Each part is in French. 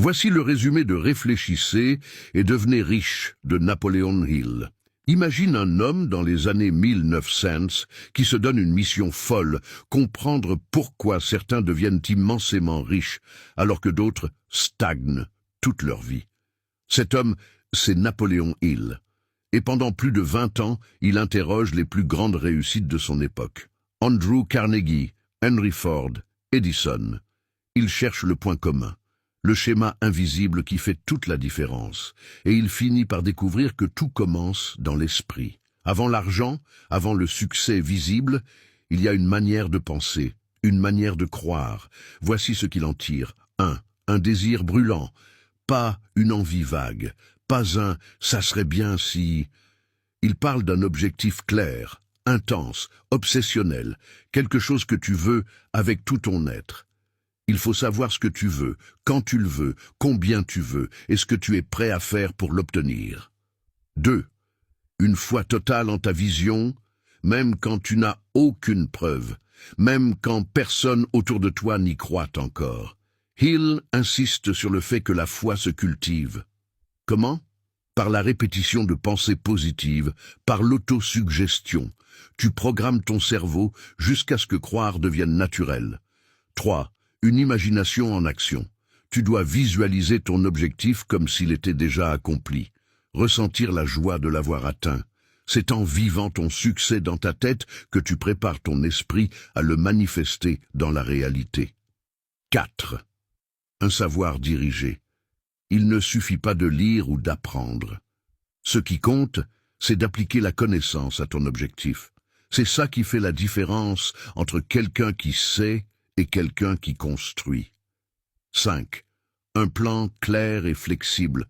Voici le résumé de Réfléchissez et devenez riche de Napoléon Hill. Imagine un homme dans les années 1900 qui se donne une mission folle, comprendre pourquoi certains deviennent immensément riches alors que d'autres stagnent toute leur vie. Cet homme, c'est Napoléon Hill. Et pendant plus de 20 ans, il interroge les plus grandes réussites de son époque. Andrew Carnegie, Henry Ford, Edison. Il cherche le point commun, le schéma invisible qui fait toute la différence. Et il finit par découvrir que tout commence dans l'esprit. Avant l'argent, avant le succès visible, il y a une manière de penser, une manière de croire. Voici ce qu'il en tire. 1. Un désir brûlant, pas une envie vague. Pas un « ça serait bien si… » Il parle d'un objectif clair, intense, obsessionnel, quelque chose que tu veux avec tout ton être. Il faut savoir ce que tu veux, quand tu le veux, combien tu veux, et ce que tu es prêt à faire pour l'obtenir. 2. Une foi totale en ta vision, même quand tu n'as aucune preuve, même quand personne autour de toi n'y croit encore. Hill insiste sur le fait que la foi se cultive. Comment? Par la répétition de pensées positives, par l'autosuggestion. Tu programmes ton cerveau jusqu'à ce que croire devienne naturel. 3. Une imagination en action. Tu dois visualiser ton objectif comme s'il était déjà accompli. Ressentir la joie de l'avoir atteint. C'est en vivant ton succès dans ta tête que tu prépares ton esprit à le manifester dans la réalité. 4. Un savoir dirigé. Il ne suffit pas de lire ou d'apprendre. Ce qui compte, c'est d'appliquer la connaissance à ton objectif. C'est ça qui fait la différence entre quelqu'un qui sait et quelqu'un qui construit. 5. Un plan clair et flexible.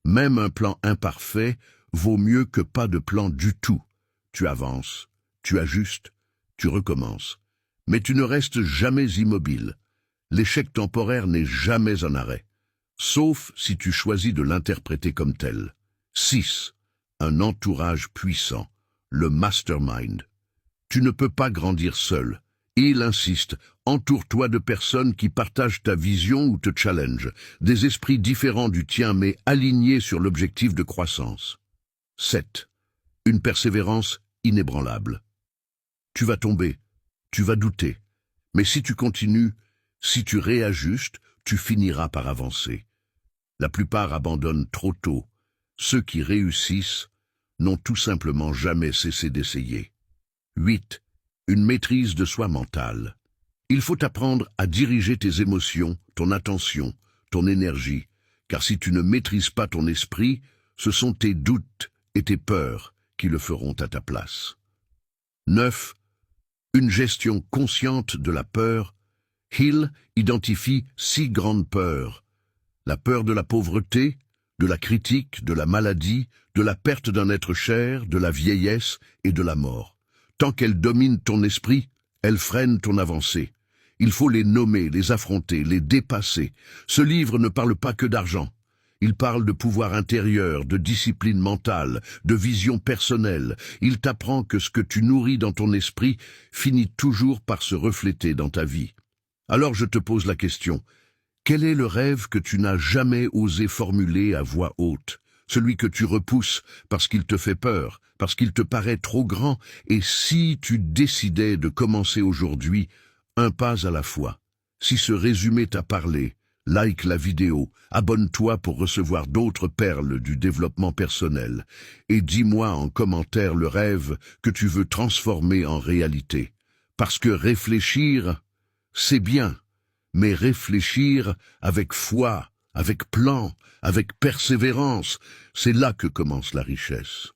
Même un plan imparfait vaut mieux que pas de plan du tout. Tu avances, tu ajustes, tu recommences. Mais tu ne restes jamais immobile. L'échec temporaire n'est jamais un arrêt. Sauf si tu choisis de l'interpréter comme tel. 6. Un entourage puissant, le mastermind. Tu ne peux pas grandir seul. Il insiste, entoure-toi de personnes qui partagent ta vision ou te challenge, des esprits différents du tien mais alignés sur l'objectif de croissance. 7. Une persévérance inébranlable. Tu vas tomber, tu vas douter, mais si tu continues, si tu réajustes, tu finiras par avancer. La plupart abandonnent trop tôt. Ceux qui réussissent n'ont tout simplement jamais cessé d'essayer. 8. Une maîtrise de soi mentale. Il faut apprendre à diriger tes émotions, ton attention, ton énergie, car si tu ne maîtrises pas ton esprit, ce sont tes doutes et tes peurs qui le feront à ta place. 9. Une gestion consciente de la peur. Hill identifie 6 grandes peurs. La peur de la pauvreté, de la critique, de la maladie, de la perte d'un être cher, de la vieillesse et de la mort. Tant qu'elles dominent ton esprit, elles freinent ton avancée. Il faut les nommer, les affronter, les dépasser. Ce livre ne parle pas que d'argent. Il parle de pouvoir intérieur, de discipline mentale, de vision personnelle. Il t'apprend que ce que tu nourris dans ton esprit finit toujours par se refléter dans ta vie. Alors je te pose la question. Quel est le rêve que tu n'as jamais osé formuler à voix haute? Celui que tu repousses parce qu'il te fait peur, parce qu'il te paraît trop grand, et si tu décidais de commencer aujourd'hui, un pas à la fois. Si ce résumé t'a parlé, like la vidéo, abonne-toi pour recevoir d'autres perles du développement personnel, et dis-moi en commentaire le rêve que tu veux transformer en réalité. Parce que réfléchir, c'est bien. Mais réfléchir avec foi, avec plan, avec persévérance, c'est là que commence la richesse.